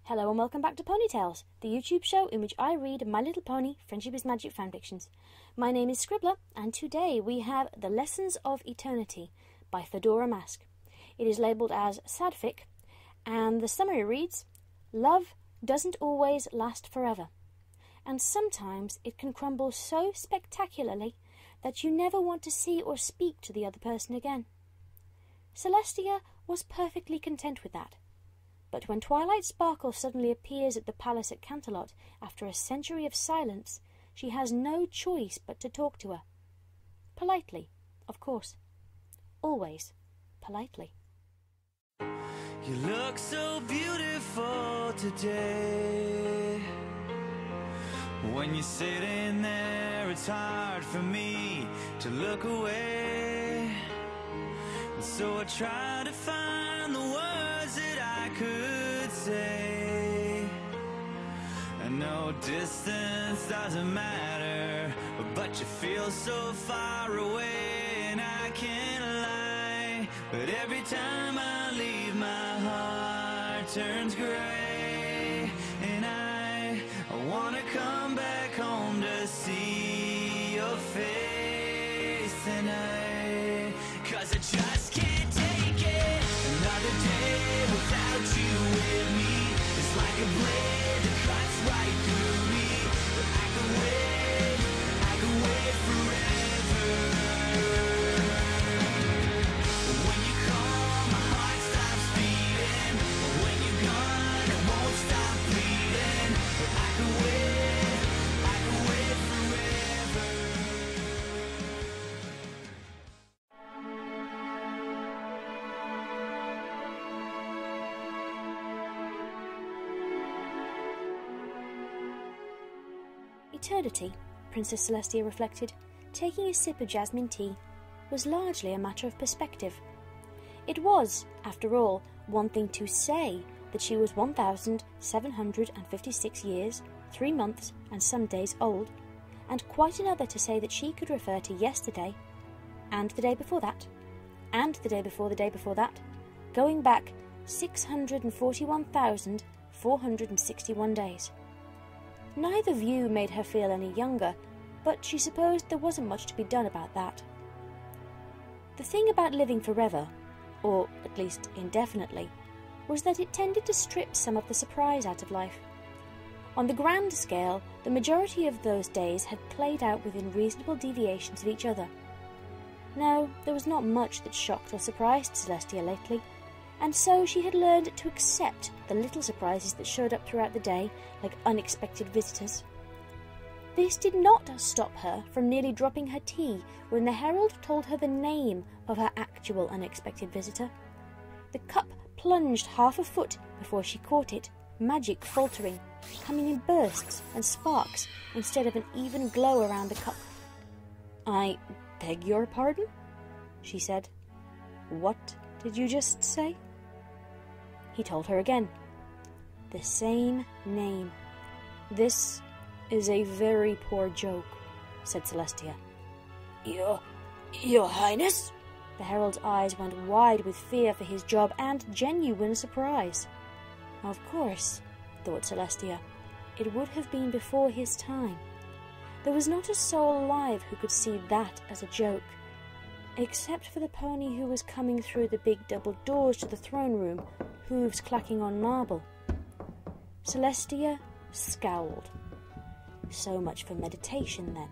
Hello and welcome back to Ponytales, the YouTube show in which I read My Little Pony Friendship is Magic fanfictions. My name is Scribbler, and today we have The Lessons of Eternity by Fedora Mask. It is labelled as Sadfic, and the summary reads, Love doesn't always last forever, and sometimes it can crumble so spectacularly that you never want to see or speak to the other person again. Celestia was perfectly content with that. But when Twilight Sparkle suddenly appears at the palace at Canterlot after a century of silence, she has no choice but to talk to her. Politely, of course. Always politely. You look so beautiful today. When you're sitting there, it's hard for me to look away. And so I try to find the words that I could say. And no distance doesn't matter, but you feel so far away, and I can't lie. But every time I leave, my heart turns gray, and I wanna come back home to see your face tonight. 'Cause I just can't take it. Another day without you with me. It's like a blade that cuts right through me. But I could wait forever. When you call, my heart stops beating. When you're gone, it won't stop bleeding. But I could wait forever. Eternity, Princess Celestia reflected, taking a sip of jasmine tea, was largely a matter of perspective. It was, after all, one thing to say that she was 1,756 years, 3 months, and some days old, and quite another to say that she could refer to yesterday, and the day before that, and the day before the day before that, going back 641,461 days. Neither view made her feel any younger, but she supposed there wasn't much to be done about that. The thing about living forever, or at least indefinitely, was that it tended to strip some of the surprise out of life. On the grand scale, the majority of those days had played out within reasonable deviations of each other. No, there was not much that shocked or surprised Celestia lately, and so she had learned to accept the little surprises that showed up throughout the day, like unexpected visitors. This did not stop her from nearly dropping her tea when the herald told her the name of her actual unexpected visitor. The cup plunged half a foot before she caught it, magic faltering, coming in bursts and sparks instead of an even glow around the cup. "I beg your pardon?" she said. "What did you just say?" He told her again. The same name. "This is a very poor joke," said Celestia. Your Highness?" The herald's eyes went wide with fear for his job and genuine surprise. Of course, thought Celestia, it would have been before his time. There was not a soul alive who could see that as a joke, except for the pony who was coming through the big double doors to the throne room, hooves clacking on marble. Celestia scowled. So much for meditation, then.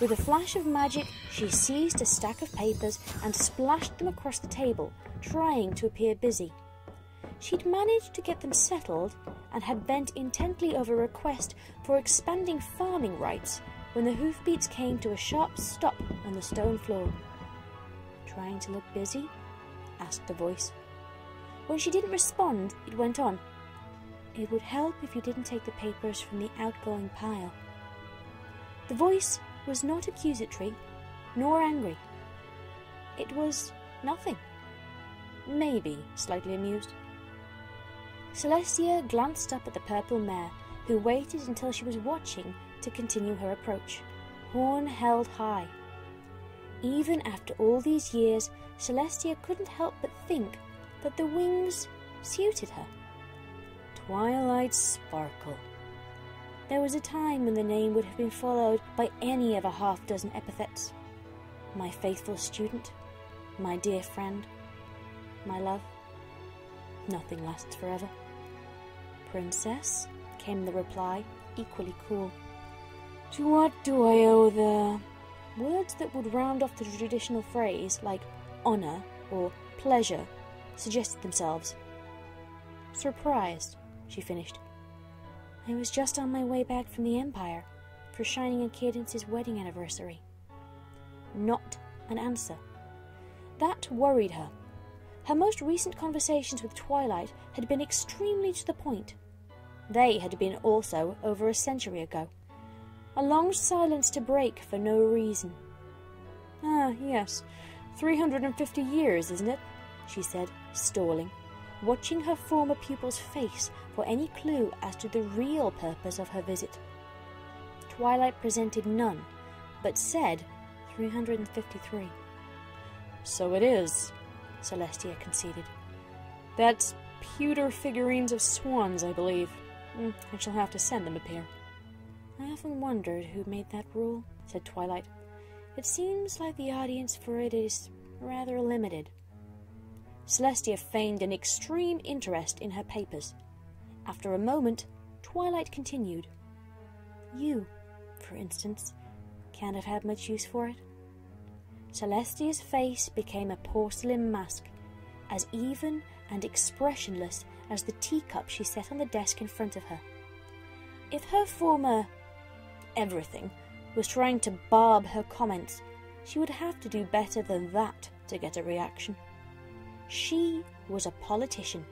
With a flash of magic, she seized a stack of papers and splashed them across the table, trying to appear busy. She'd managed to get them settled and had bent intently over a request for expanding farming rights when the hoofbeats came to a sharp stop on the stone floor. "Trying to look busy?" asked the voice. When she didn't respond, it went on. "It would help if you didn't take the papers from the outgoing pile." The voice was not accusatory, nor angry. It was nothing. Maybe slightly amused. Celestia glanced up at the purple mare, who waited until she was watching to continue her approach, horn held high. Even after all these years, Celestia couldn't help but think that the wings suited her. Twilight Sparkle. There was a time when the name would have been followed by any of a half-dozen epithets. My faithful student, my dear friend, my love. Nothing lasts forever. Princess, came the reply, equally cool. To what do I owe the... Words that would round off the traditional phrase, like honour or pleasure, suggested themselves. Surprised, she finished. I was just on my way back from the Empire for Shining and Cadence's wedding anniversary. Not an answer. That worried her. Her most recent conversations with Twilight had been extremely to the point. They had been also over a century ago. A long silence to break for no reason. Ah, yes, 350 years, isn't it? She said, stalling, watching her former pupil's face for any clue as to the real purpose of her visit. Twilight presented none, but said 353. So it is, Celestia conceded. That's pewter figurines of swans, I believe. I shall have to send them a pair. I often wondered who made that rule, said Twilight. It seems like the audience for it is rather limited. Celestia feigned an extreme interest in her papers. After a moment, Twilight continued. You, for instance, can't have had much use for it. Celestia's face became a porcelain mask, as even and expressionless as the teacup she set on the desk in front of her. If her former everything was trying to barb her comments, she would have to do better than that to get a reaction. She was a politician.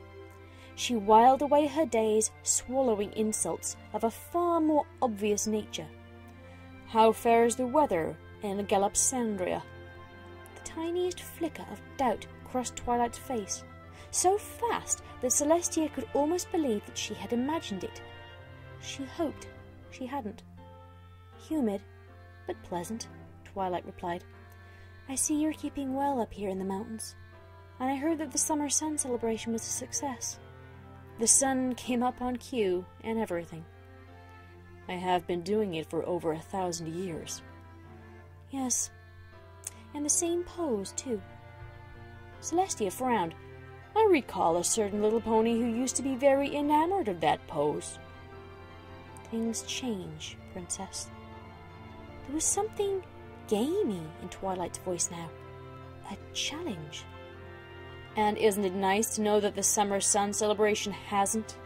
She whiled away her days swallowing insults of a far more obvious nature. How fares the weather in Galapsandria? The tiniest flicker of doubt crossed Twilight's face, so fast that Celestia could almost believe that she had imagined it. She hoped she hadn't. Humid, but pleasant, Twilight replied. I see you're keeping well up here in the mountains, and I heard that the summer sun celebration was a success. The sun came up on cue and everything. I have been doing it for over 1,000 years. Yes, and the same pose, too. Celestia frowned. I recall a certain little pony who used to be very enamored of that pose. Things change, Princess. There was something gamey in Twilight's voice now. A challenge. And isn't it nice to know that the summer sun celebration hasn't?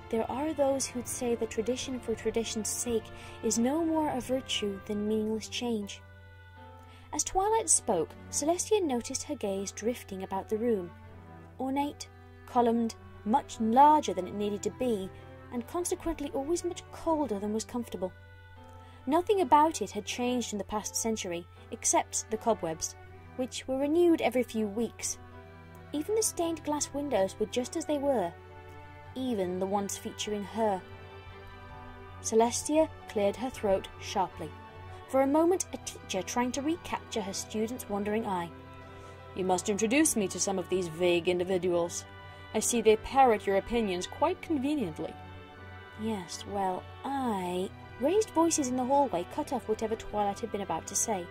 There are those who'd say that tradition for tradition's sake is no more a virtue than meaningless change. As Twilight spoke, Celestia noticed her gaze drifting about the room. Ornate, columned, much larger than it needed to be, and consequently always much colder than was comfortable. Nothing about it had changed in the past century, except the cobwebs, which were renewed every few weeks. Even the stained glass windows were just as they were, even the ones featuring her. Celestia cleared her throat sharply, for a moment a teacher trying to recapture her student's wandering eye. You must introduce me to some of these vague individuals. I see they parrot your opinions quite conveniently. Yes, well, Raised voices in the hallway cut off whatever Twilight had been about to say.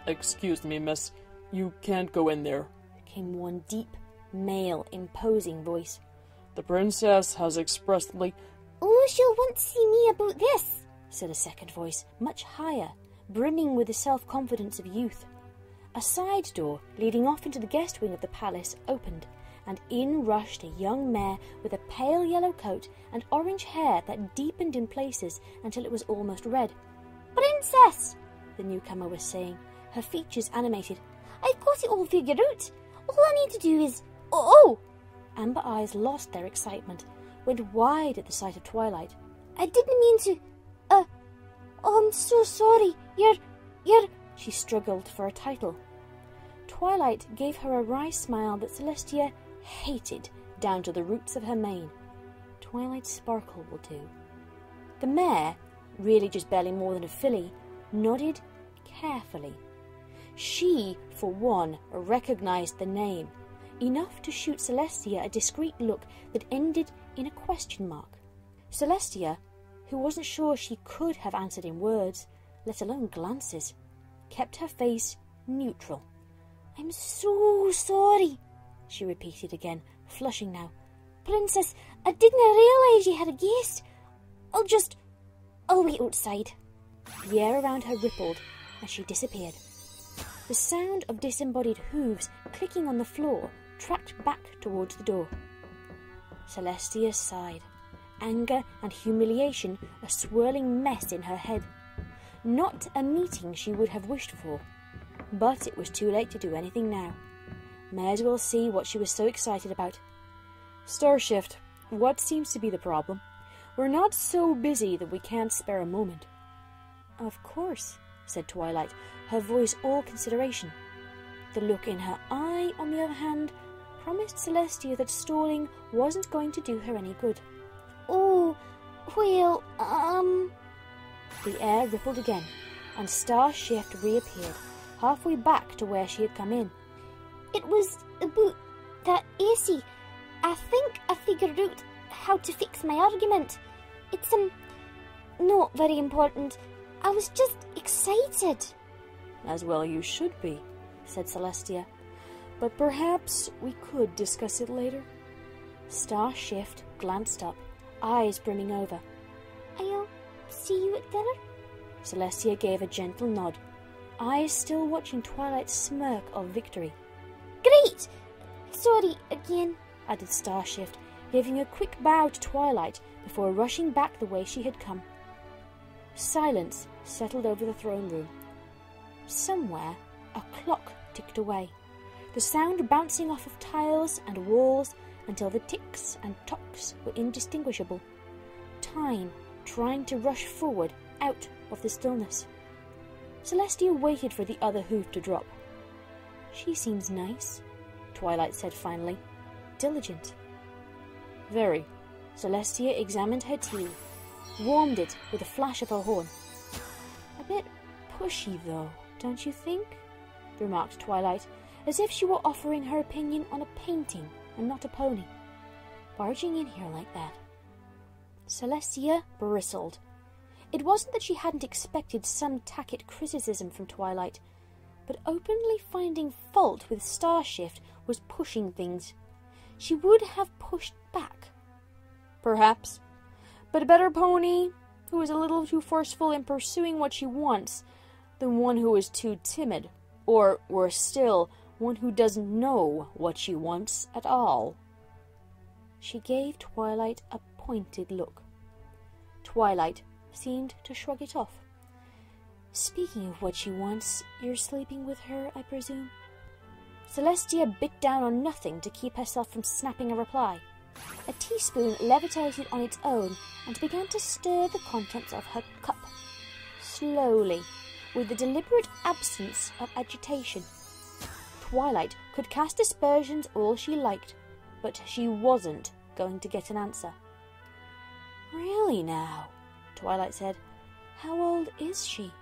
Excuse me, miss. You can't go in there, came one deep, male, imposing voice. The princess has expressly... Oh, she'll want to see me about this, said a second voice, much higher, brimming with the self-confidence of youth. A side door leading off into the guest wing of the palace opened, and in rushed a young mare with a pale yellow coat and orange hair that deepened in places until it was almost red. Princess, the newcomer was saying, her features animated. I've got it all figured out. All I need to do is... Oh! Amber eyes lost their excitement, went wide at the sight of Twilight. I didn't mean to... Oh, I'm so sorry. You're... She struggled for a title. Twilight gave her a wry smile that Celestia hated down to the roots of her mane. Twilight Sparkle will do. The mare, really just barely more than a filly, nodded carefully. She, for one, recognized the name. enough to shoot Celestia a discreet look that ended in a question mark. Celestia, who wasn't sure she could have answered in words, let alone glances, kept her face neutral. I'm so sorry, she repeated again, flushing now. Princess, I didn't realise you had a guest. I'll wait outside. The air around her rippled as she disappeared. The sound of disembodied hooves clicking on the floor tracked back towards the door. Celestia sighed, anger and humiliation a swirling mess in her head. Not a meeting she would have wished for, but it was too late to do anything now. May as well see what she was so excited about. Starshift, what seems to be the problem? We're not so busy that we can't spare a moment. Of course, said Twilight, her voice all consideration. The look in her eye, on the other hand, promised Celestia that stalling wasn't going to do her any good. Oh, well, The air rippled again, and Starshift reappeared, halfway back to where she had come in. It was about that AC. I think I figured out how to fix my argument. It's, not very important. I was just excited. As well you should be, said Celestia. But perhaps we could discuss it later. Starshift glanced up, eyes brimming over. I'll see you at dinner? Celestia gave a gentle nod, eyes still watching Twilight's smirk of victory. Great! Sorry again, added Starshift, giving a quick bow to Twilight before rushing back the way she had come. Silence settled over the throne room. Somewhere, a clock ticked away, the sound bouncing off of tiles and walls until the ticks and tocks were indistinguishable. Time trying to rush forward out of the stillness. Celestia waited for the other hoof to drop. She seems nice, Twilight said finally. Diligent. Very. Celestia examined her tea, warmed it with a flash of her horn. A bit pushy, though, don't you think? Remarked Twilight, as if she were offering her opinion on a painting and not a pony. Barging in here like that. Celestia bristled. It wasn't that she hadn't expected some tacit criticism from Twilight, but openly finding fault with Starshift was pushing things. She would have pushed back. Perhaps. But a better pony who is a little too forceful in pursuing what she wants than one who is too timid, or, worse still, one who doesn't know what she wants at all. She gave Twilight a pointed look. Twilight seemed to shrug it off. Speaking of what she wants, you're sleeping with her, I presume? Celestia bit down on nothing to keep herself from snapping a reply. A teaspoon levitated on its own and began to stir the contents of her cup. Slowly, with the deliberate absence of agitation. Twilight could cast aspersions all she liked, but she wasn't going to get an answer. Really now, Twilight said. How old is she?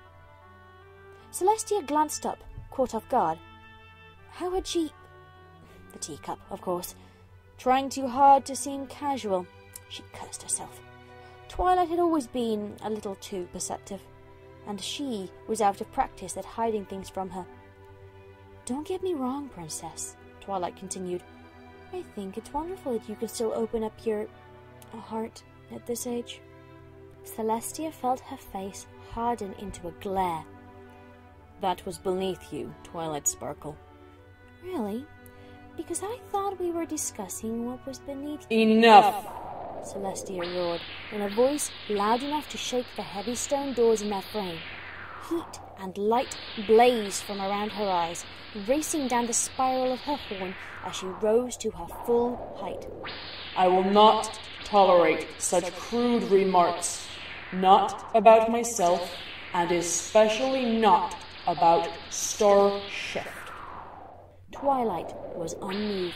Celestia glanced up, caught off guard. How had she... The teacup, of course. Trying too hard to seem casual, she cursed herself. Twilight had always been a little too perceptive, and she was out of practice at hiding things from her. Don't get me wrong, Princess, Twilight continued. I think it's wonderful that you can still open up your heart at this age. Celestia felt her face harden into a glare. That was beneath you, Twilight Sparkle. Really? Because I thought we were discussing what was beneath you. Enough! Celestia roared, in a voice loud enough to shake the heavy stone doors in their frame. Heat and light blazed from around her eyes, racing down the spiral of her horn as she rose to her full height. I will not tolerate such crude remarks. Not about myself, and especially not about Starshift. Twilight was unmoved.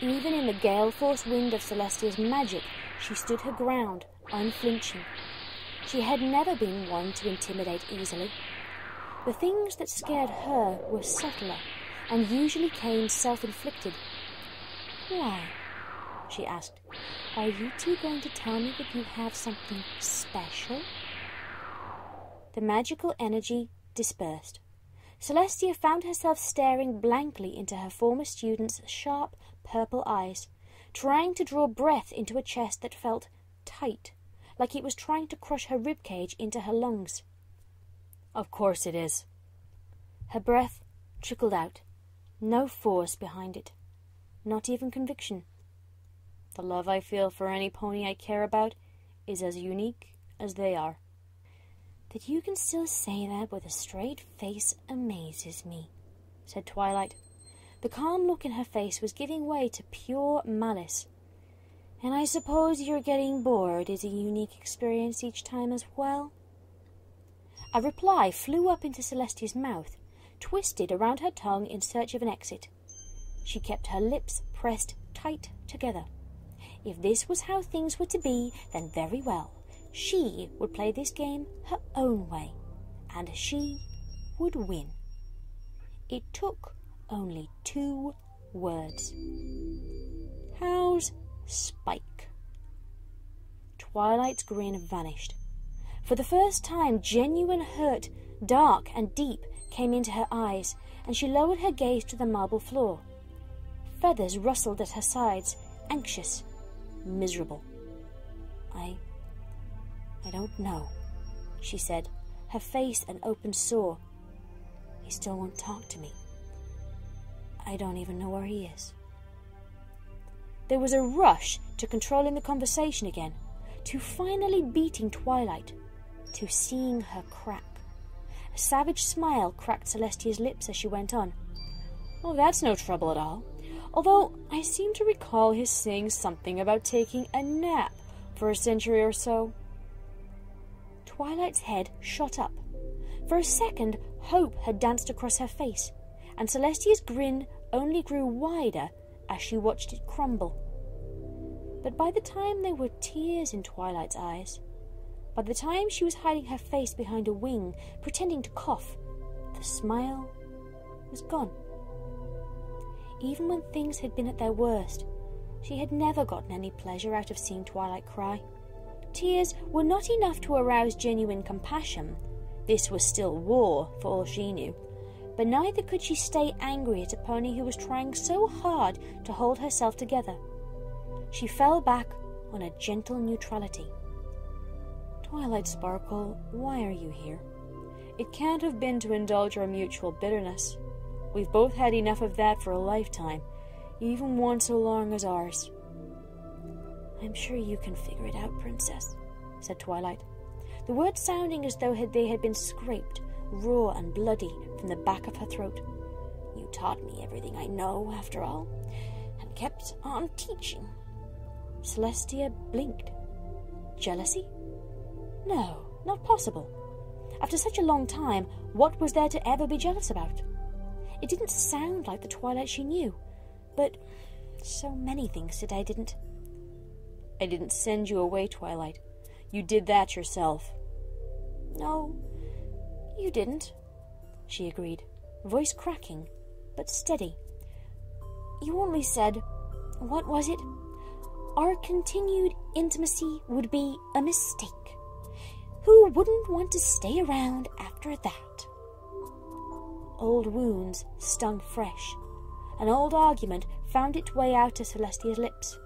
Even in the gale-force wind of Celestia's magic, she stood her ground, unflinching. She had never been one to intimidate easily. The things that scared her were subtler, and usually came self-inflicted, Why? She asked. Are you two going to tell me that you have something special? The magical energy dispersed. Celestia found herself staring blankly into her former student's sharp purple eyes, trying to draw breath into a chest that felt tight, like it was trying to crush her ribcage into her lungs. Of course it is. Her breath trickled out, no force behind it, not even conviction. The love I feel for any pony I care about is as unique as they are. That you can still say that with a straight face amazes me, said Twilight. The calm look in her face was giving way to pure malice. And I suppose your getting bored is a unique experience each time as well? A reply flew up into Celestia's mouth, twisted around her tongue in search of an exit. She kept her lips pressed tight together. If this was how things were to be, then very well. She would play this game her own way, and she would win. It took only 2 words. How's Spike? Twilight's grin vanished. For the first time, genuine hurt, dark and deep, came into her eyes, and she lowered her gaze to the marble floor. Feathers rustled at her sides, anxious, miserable. I don't know, she said, her face an open sore. He still won't talk to me. I don't even know where he is. There was a rush to controlling the conversation again, to finally beating Twilight, to seeing her crack. A savage smile cracked Celestia's lips as she went on. Oh, that's no trouble at all. Although I seem to recall his saying something about taking a nap for a century or so. Twilight's head shot up. For a second, hope had danced across her face, and Celestia's grin only grew wider as she watched it crumble. But by the time there were tears in Twilight's eyes, by the time she was hiding her face behind a wing, pretending to cough, the smile was gone. Even when things had been at their worst, she had never gotten any pleasure out of seeing Twilight cry. Tears were not enough to arouse genuine compassion. This was still war, for all she knew. But neither could she stay angry at a pony who was trying so hard to hold herself together. She fell back on a gentle neutrality. Twilight Sparkle, why are you here? It can't have been to indulge our mutual bitterness. We've both had enough of that for a lifetime, even one so long as ours. I'm sure you can figure it out, Princess, said Twilight, the words sounding as though they had been scraped, raw and bloody, from the back of her throat. You taught me everything I know, after all, and kept on teaching. Celestia blinked. Jealousy? No, not possible. After such a long time, what was there to ever be jealous about? It didn't sound like the Twilight she knew, but so many things today didn't. I didn't send you away, Twilight. You did that yourself. No, you didn't, she agreed, voice cracking, but steady. You only said, what was it? Our continued intimacy would be a mistake. Who wouldn't want to stay around after that? Old wounds stung fresh. An old argument found its way out to Celestia's lips.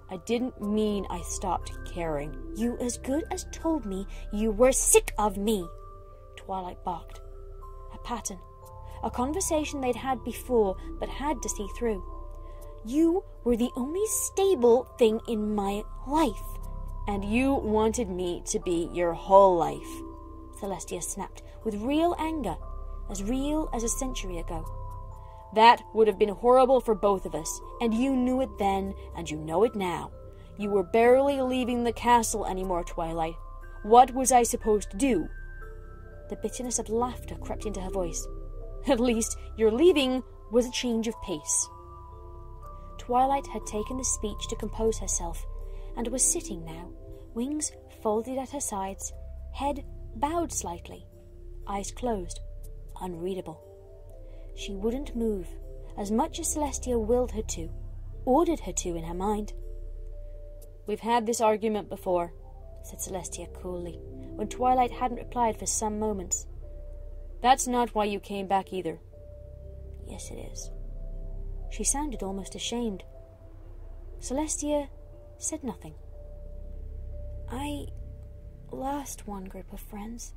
I didn't mean I stopped caring. You as good as told me you were sick of me, Twilight barked. A pattern. A conversation they'd had before but had to see through. You were the only stable thing in my life. And you wanted me to be your whole life, Celestia snapped, with real anger, as real as a century ago. That would have been horrible for both of us, and you knew it then, and you know it now. You were barely leaving the castle anymore, Twilight. What was I supposed to do? The bitterness of laughter crept into her voice. At least your leaving was a change of pace. Twilight had taken the speech to compose herself, and was sitting now, wings folded at her sides, head bowed slightly, eyes closed, unreadable. She wouldn't move, as much as Celestia willed her to, ordered her to in her mind. "We've had this argument before," said Celestia coolly, when Twilight hadn't replied for some moments. "That's not why you came back either." "Yes, it is." She sounded almost ashamed. Celestia said nothing. "I lost one group of friends,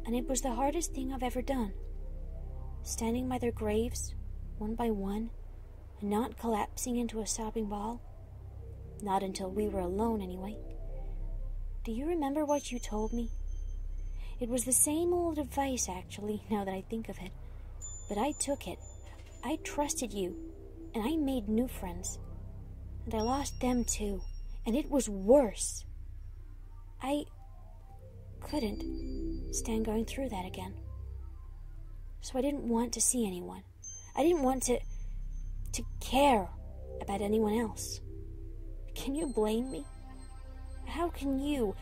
and it was the hardest thing I've ever done. Standing by their graves, one by one, and not collapsing into a sobbing ball. Not until we were alone, anyway. Do you remember what you told me? It was the same old advice, actually, now that I think of it. But I took it. I trusted you, and I made new friends. And I lost them too, and it was worse. I couldn't stand going through that again. So I didn't want to see anyone. I didn't want to care about anyone else. Can you blame me? How can you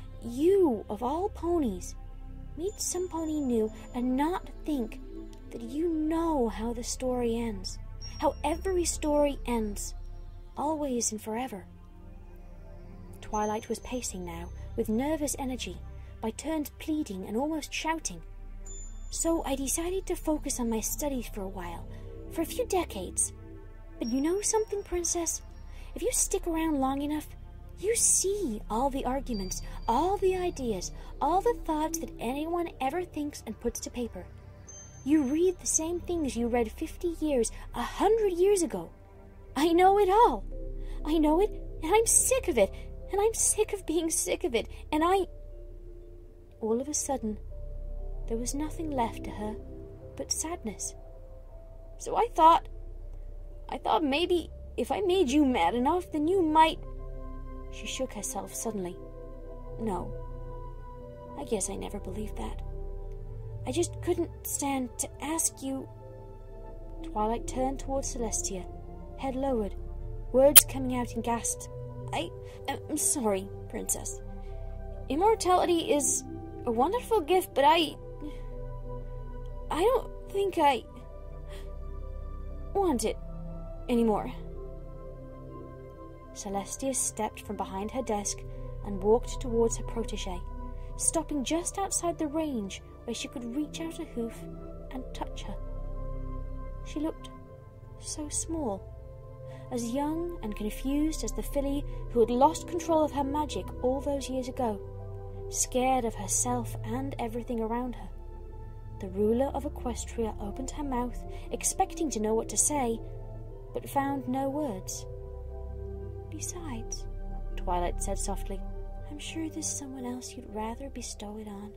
of all ponies, meet some pony new and not think that you know how the story ends? How every story ends, always and forever." Twilight was pacing now, with nervous energy, by turns pleading and almost shouting. "So I decided to focus on my studies for a while, for a few decades. But you know something, Princess? If you stick around long enough, you see all the arguments, all the ideas, all the thoughts that anyone ever thinks and puts to paper. You read the same things you read 50 years, 100 years ago. I know it all. I know it, and I'm sick of it, and I'm sick of being sick of it, and All of a sudden, there was nothing left to her but sadness. "So I thought maybe if I made you mad enough, then you might..." She shook herself suddenly. "No, I guess I never believed that. I just couldn't stand to ask you..." Twilight turned towards Celestia, head lowered, words coming out in gasps. I'm sorry, Princess. Immortality is a wonderful gift, but I don't think I want it anymore." Celestia stepped from behind her desk and walked towards her protégé, stopping just outside the range where she could reach out a hoof and touch her. She looked so small, as young and confused as the filly who had lost control of her magic all those years ago, scared of herself and everything around her. The ruler of Equestria opened her mouth, expecting to know what to say, but found no words. "Besides," Twilight said softly, "I'm sure there's someone else you'd rather bestow it on."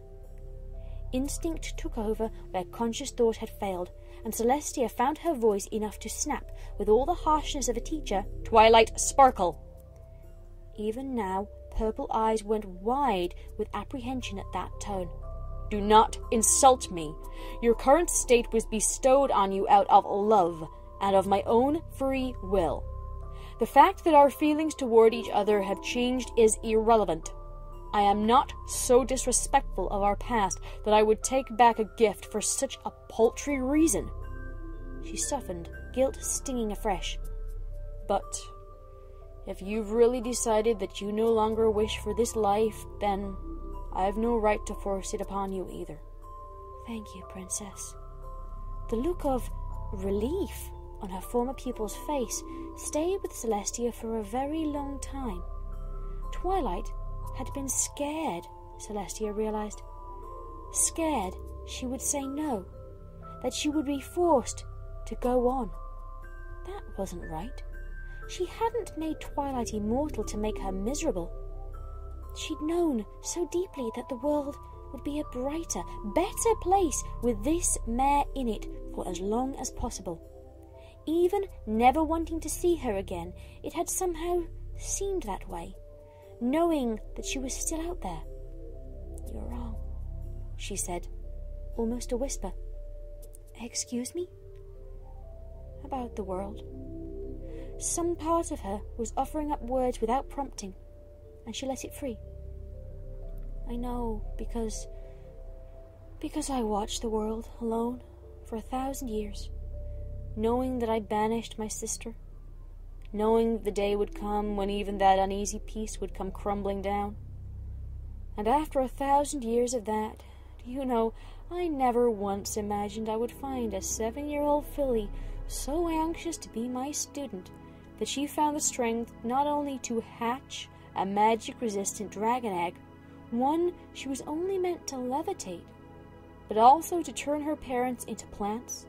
Instinct took over where conscious thought had failed, and Celestia found her voice enough to snap, with all the harshness of a teacher, "Twilight Sparkle!" Even now, purple eyes went wide with apprehension at that tone. "Do not insult me. Your current state was bestowed on you out of love, and of my own free will. The fact that our feelings toward each other have changed is irrelevant. I am not so disrespectful of our past that I would take back a gift for such a paltry reason." She softened, guilt stinging afresh. "But if you've really decided that you no longer wish for this life, then I've no right to force it upon you either." "Thank you, Princess." The look of relief on her former pupil's face stayed with Celestia for a very long time. Twilight had been scared, Celestia realized. Scared she would say no, that she would be forced to go on. That wasn't right. She hadn't made Twilight immortal to make her miserable. She'd known so deeply that the world would be a brighter, better place with this mare in it for as long as possible. Even never wanting to see her again, it had somehow seemed that way, knowing that she was still out there. "You're wrong," she said, almost a whisper. "Excuse me?" "About the world." Some part of her was offering up words without prompting, and she let it free. "I know, because I watched the world alone for 1,000 years, knowing that I banished my sister, knowing the day would come when even that uneasy peace would come crumbling down. And after 1,000 years of that, do you know, I never once imagined I would find a 7-year-old filly so anxious to be my student that she found the strength not only to hatch a magic-resistant dragon egg, one she was only meant to levitate, but also to turn her parents into plants,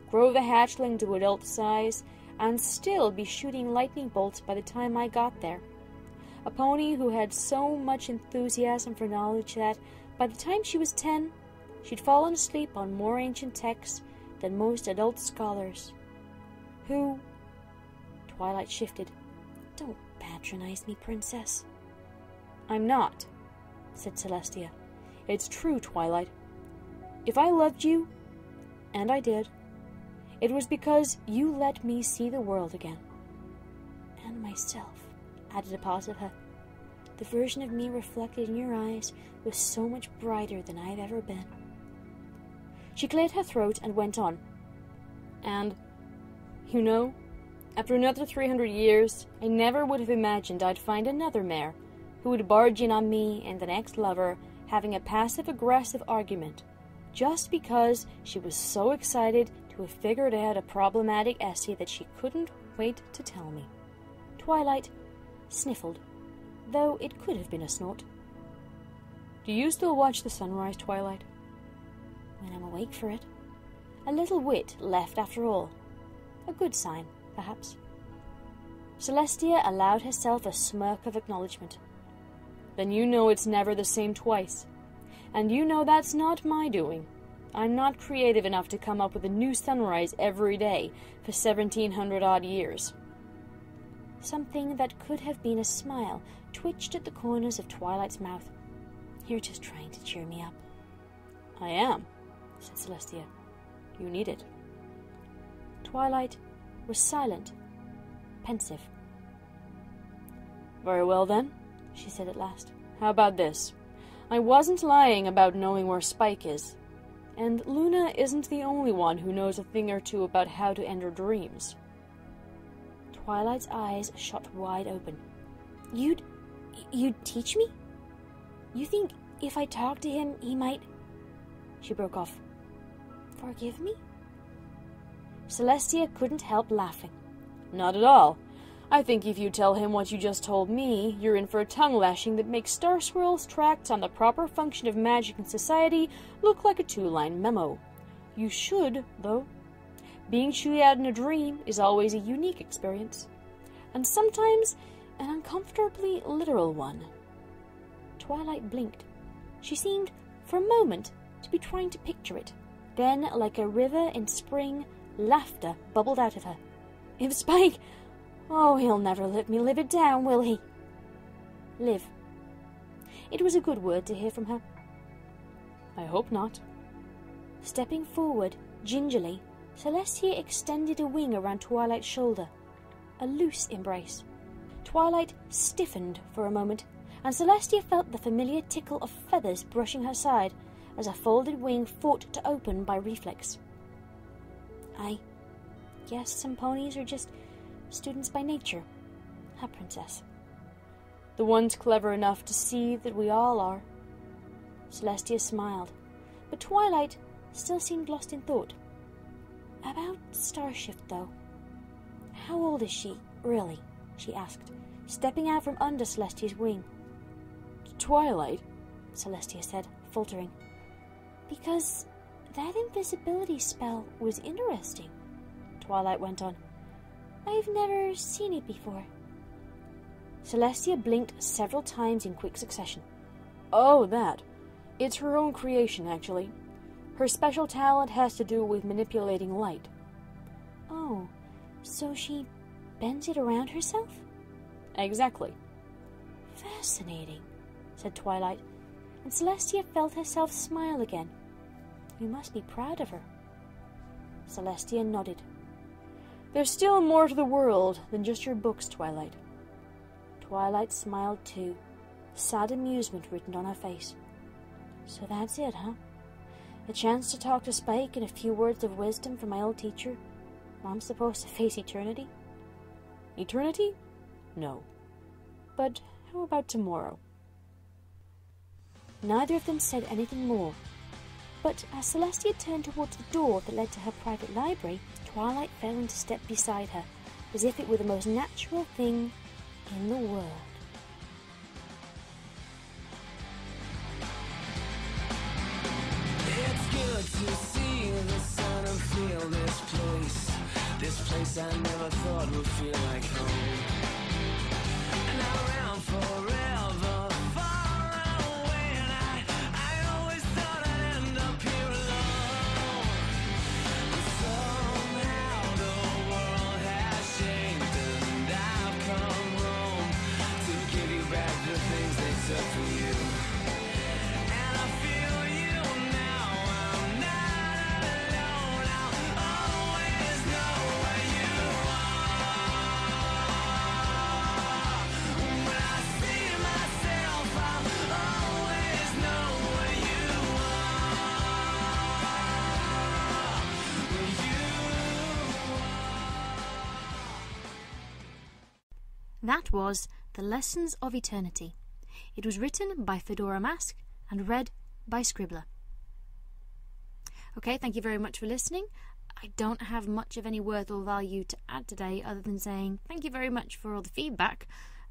grow the hatchling to adult size, and still be shooting lightning bolts by the time I got there. A pony who had so much enthusiasm for knowledge that, by the time she was 10, she'd fallen asleep on more ancient texts than most adult scholars. Who... Twilight shifted. Don't patronize me, princess. I'm not, said Celestia. It's true, Twilight. If I loved you, and I did, it was because you let me see the world again. And myself, added a part of her. The version of me reflected in your eyes was so much brighter than I've ever been. She cleared her throat and went on. And, you know, after another 300 years, I never would have imagined I'd find another mare who would barge in on me and the next lover having a passive-aggressive argument just because she was so excited to have figured out a problematic essay that she couldn't wait to tell me. Twilight sniffled, though it could have been a snort. Do you still watch the sunrise, Twilight? When I'm awake for it. A little wit left after all. A good sign, perhaps. Celestia allowed herself a smirk of acknowledgement. Then you know it's never the same twice. And you know that's not my doing. I'm not creative enough to come up with a new sunrise every day for 1,700-odd years. Something that could have been a smile twitched at the corners of Twilight's mouth. You're just trying to cheer me up. I am, said Celestia. You need it. Twilight was silent, pensive. Very well, then, she said at last. How about this? I wasn't lying about knowing where Spike is. And Luna isn't the only one who knows a thing or two about how to enter dreams. Twilight's eyes shot wide open. You'd teach me? You think if I talked to him, he might... She broke off. Forgive me? Celestia couldn't help laughing. Not at all. I think if you tell him what you just told me, you're in for a tongue-lashing that makes Star Swirl's tracts on the proper function of magic in society look like a 2-line memo. You should, though. Being chewed out in a dream is always a unique experience, and sometimes an uncomfortably literal one. Twilight blinked. She seemed, for a moment, to be trying to picture it. Then, like a river in spring, laughter bubbled out of her. If Spike... Oh, he'll never let me live it down, will he? Live. It was a good word to hear from her. I hope not. Stepping forward, gingerly, Celestia extended a wing around Twilight's shoulder. A loose embrace. Twilight stiffened for a moment, and Celestia felt the familiar tickle of feathers brushing her side as a folded wing fought to open by reflex. I guess some ponies are just students by nature, huh, Princess? The ones clever enough to see that we all are. Celestia smiled, but Twilight still seemed lost in thought. About Starshift, though. How old is she, really? She asked, stepping out from under Celestia's wing. Twilight, Celestia said, faltering. Because that invisibility spell was interesting, Twilight went on. I've never seen it before. Celestia blinked several times in quick succession. Oh, that. It's her own creation, actually. Her special talent has to do with manipulating light. Oh, so she bends it around herself? Exactly. Fascinating, said Twilight, and Celestia felt herself smile again. You must be proud of her. Celestia nodded. There's still more to the world than just your books, Twilight. Twilight smiled too, sad amusement written on her face. So that's it, huh? A chance to talk to Spike and a few words of wisdom from my old teacher. I'm supposed to face eternity? Eternity? No. But how about tomorrow? Neither of them said anything more, but as Celestia turned towards the door that led to her private library, Twilight fell into step beside her, as if it were the most natural thing in the world. It's good to see the sun and feel this place I never thought would feel like home. And I'm around forever, far away, and I always thought I'd end up here alone. But somehow the world has changed, and I've come home to give you back the things they took from you. And I feel you now, I'm not alone, I'll always know where you are. When I see myself, I'll always know where you are. That was The Lessons of Eternity. It was written by Fedora Mask and read by Scribbler. Okay, thank you very much for listening. I don't have much of any worth or value to add today other than saying thank you very much for all the feedback.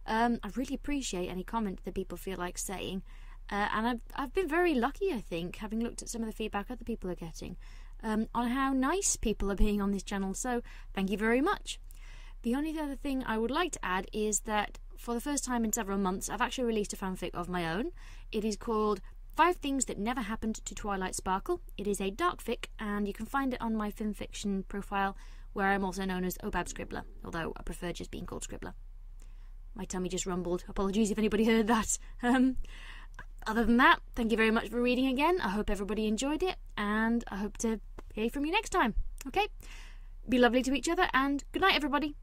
I really appreciate any comment that people feel like saying. And I've been very lucky, I think, having looked at some of the feedback other people are getting, on how nice people are being on this channel, so thank you very much. The only other thing I would like to add is that for the first time in several months, I've actually released a fanfic of my own. It is called 5 Things That Never Happened to Twilight Sparkle. It is a dark fic, and you can find it on my FiMfiction profile, where I'm also known as Obab Scribbler, although I prefer just being called Scribbler. My tummy just rumbled. Apologies if anybody heard that. Other than that, thank you very much for reading again. I hope everybody enjoyed it, and I hope to hear from you next time. Okay? Be lovely to each other, and good night, everybody.